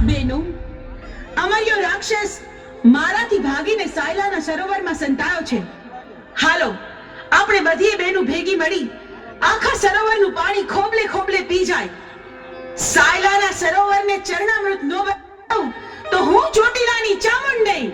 બેનો, અમાર્યો રાક્ષસ મારાથી ભાગીને સાયલાના સરોવરમાં સંતાયો છે. હાલો, આપણે બધી બહેનો ભેગી મળી આખા સરોવરનું પાણી ખોબલે ખોબલે પી જાય. સાયલાના સરોવરને ચરણામૃત નો બનાવું તો હું ચોટીલાની ચામુંડ નહીં.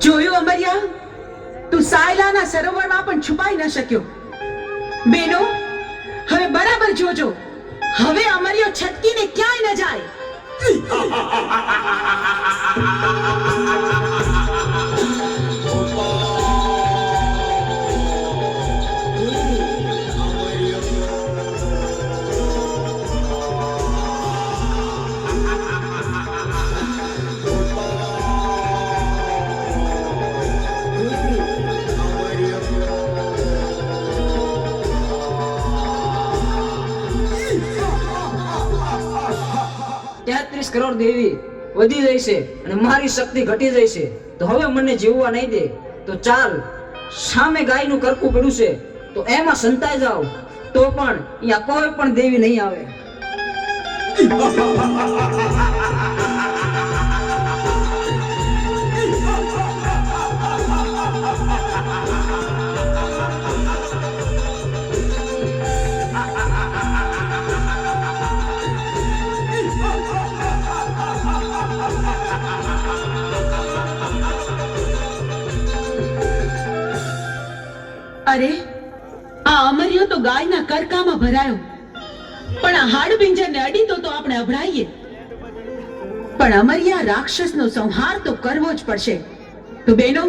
જોયું અમરિયા, તું સાયલાના સરોવરમાં પણ છુપાઈ ન શક્યો. બેનો, હવે બરાબર જોજો, હવે અમરિયો છટકીને ક્યાંય ન જાય. કરોડ દેવી વધી જાય છે અને મારી શક્તિ ઘટી જાય છે, તો હવે મને જીવવા નહીં દે. તો ચાલ, સામે ગાયનું કરકું પડ્યું છે તો એમાં સંતાઈ જાવ, તો પણ અહીંયા કોઈ પણ દેવી નહીં આવે. અરે, આ અમરિયો તો ગાયના કરકામાં ભરાયો, પણ આ હાડપિંજરને અડીતો તો આપણે અભડાઈએ. પણ અમરિયા રાક્ષસનો સંહાર તો કરવો જ પડશે. તો બહેનો,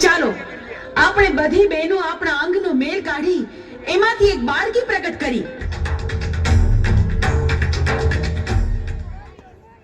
ચાલો આપણે બધી બહેનો આપણા અંગનો મેલ કાઢી એમાંથી એક બાળકી પ્રગટ કરી